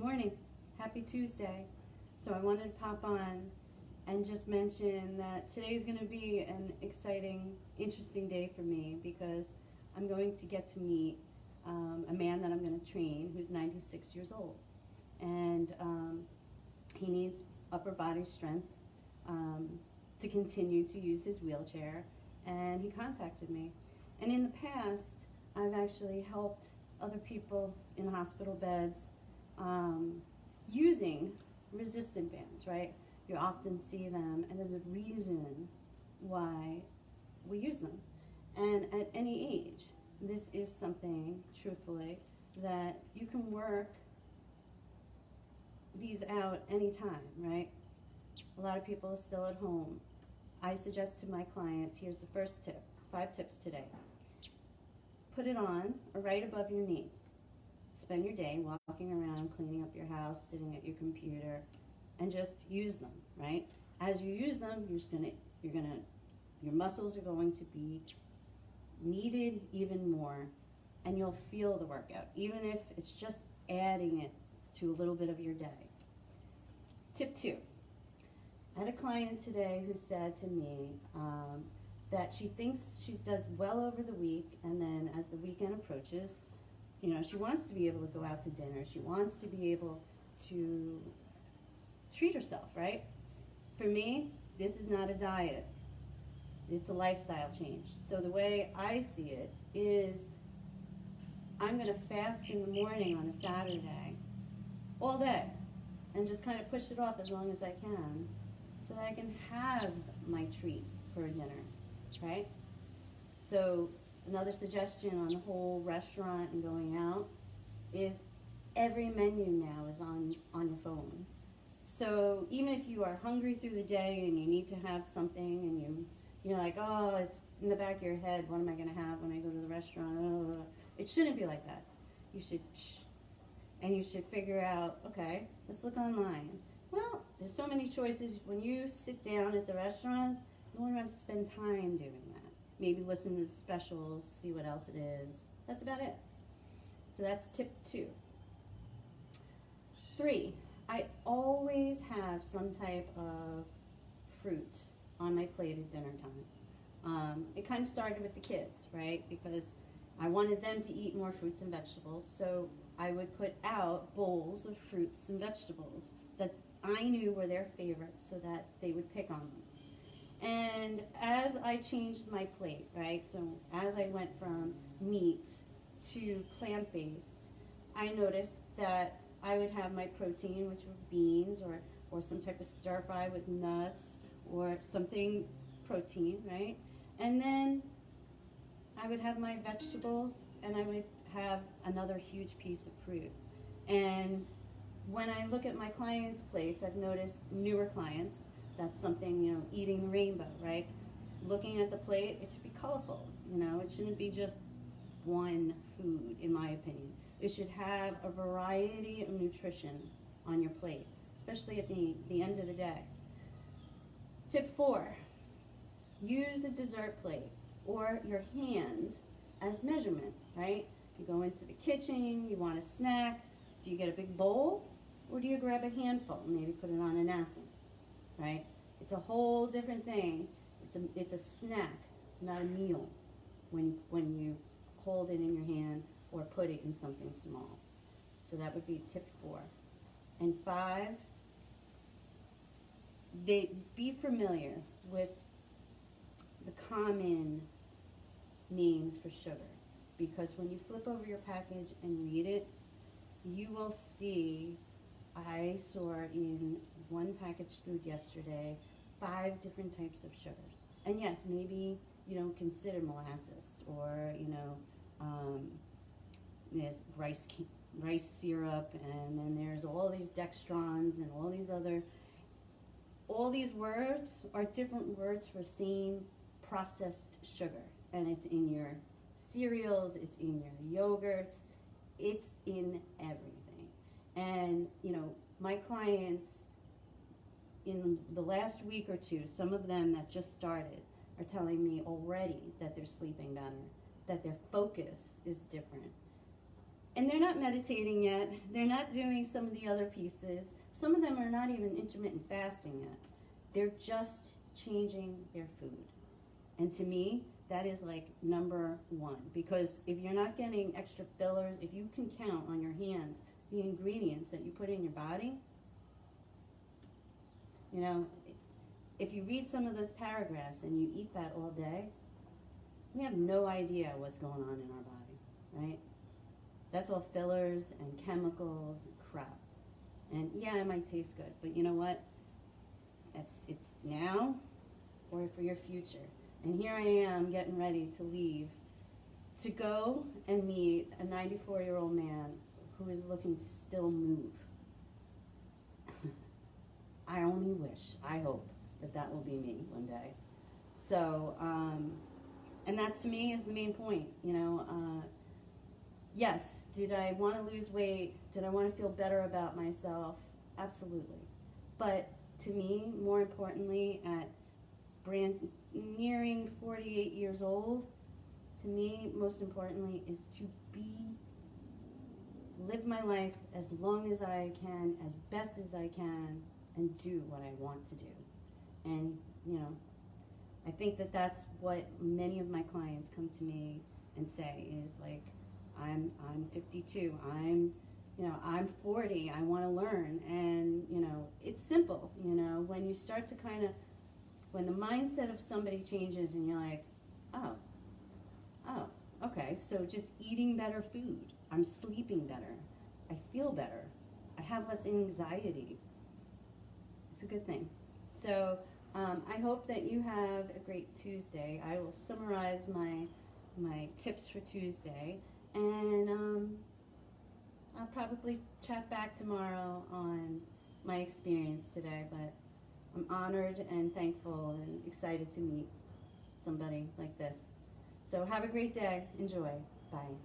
morning. Happy Tuesday. So I wanted to pop on and just mention that today's going to be an exciting, interesting day for me because I'm going to get to meet a man that I'm going to train who's 96 years old. And he needs upper body strength to continue to use his wheelchair. And he contacted me. And in the past, I've actually helped other people in hospital beds using resistant bands, right? You often see them, and there's a reason why we use them. And at any age, this is something, truthfully, that you can work these out anytime, right? A lot of people are still at home. I suggest to my clients, here's the first tip, 5 tips today. Put it on or right above your knee. Spend your day walking around, cleaning up your house, sitting at your computer, and just use them, right? As you use them, your muscles are going to be needed even more, and you'll feel the workout, even if it's just adding it to a little bit of your day. Tip 2. I had a client today who said to me that she thinks she does well over the week, and then as the weekend approaches, she wants to be able to go out to dinner. She wants to be able to treat herself, right? For me, this is not a diet. It's a lifestyle change. So the way I see it is I'm going to fast in the morning on a Saturday all day and just kind of push it off as long as I can so that I can have my treat for a dinner, right? So another suggestion on the whole restaurant and going out is every menu now is on your phone. So even if you are hungry through the day and you need to have something and you're like, oh, it's in the back of your head, what am I going to have when I go to the restaurant? Oh, it shouldn't be like that. You should figure out, okay, let's look online. Well, there's so many choices. When you sit down at the restaurant, you won't have to spend time doing that. Maybe listen to the specials, see what else it is. That's about it. So that's tip 2. 3, I always have some type of fruit on my plate at dinner time. It kind of started with the kids, right? Because I wanted them to eat more fruits and vegetables, so I would put out bowls of fruits and vegetables that I knew were their favorites so that they would pick on them. And as I changed my plate, right, so as I went from meat to plant-based, I noticed that I would have my protein, which were beans or some type of stir-fry with nuts or something protein, right? And then I would have my vegetables and I would have another huge piece of fruit. And when I look at my clients' plates, I've noticed newer clients, that's something, eating the rainbow, right? Looking at the plate, it should be colorful, it shouldn't be just one food, in my opinion. It should have a variety of nutrition on your plate, especially at the end of the day. Tip 4, use a dessert plate or your hand as measurement, right? You go into the kitchen, you want a snack, do you get a big bowl or do you grab a handful and maybe put it on a napkin? Right? It's a whole different thing. It's a snack, not a meal, when you hold it in your hand or put it in something small. So that would be tip 4. And 5, be familiar with the common names for sugar, because when you flip over your package and read it, you will see, I saw in one packaged food yesterday 5 different types of sugar. And yes, maybe you don't consider molasses or there's rice syrup, and then there's all these dextrons and all these words are different words for same processed sugar. And it's in your cereals, it's in your yogurts, it's in everything. And my clients in the last week or 2, some of them that just started are telling me already that they're sleeping better, that their focus is different. And they're not meditating yet. They're not doing some of the other pieces. Some of them are not even intermittent fasting yet. They're just changing their food. And to me, that is like number one. Because if you're not getting extra fillers, if you can count on your hands the ingredients that you put in your body, you know, if you read some of those paragraphs and you eat that all day, we have no idea what's going on in our body, right? That's all fillers and chemicals and crap. And yeah, it might taste good, but you know what? It's now or for your future. And here I am getting ready to leave to go and meet a 94-year-old man who is looking to still move. I only wish, I hope, that will be me one day. So, and that's to me is the main point, you know. Yes, did I want to lose weight? Did I want to feel better about myself? Absolutely. But to me, more importantly, at nearing 48 years old, to me, most importantly, is to live my life as long as I can, as best as I can, and do what I want to do. And, you know, I think that that's what many of my clients come to me and say is like, I'm 52, I'm 40, I want to learn. And, you know, it's simple, you know, when you start to when the mindset of somebody changes and you're like, oh, okay, so just eating better food, I'm sleeping better, I feel better, I have less anxiety. It's a good thing. So I hope that you have a great Tuesday. I will summarize my tips for Tuesday. And I'll probably chat back tomorrow on my experience today, but I'm honored and thankful and excited to meet somebody like this. So have a great day. Enjoy. Bye.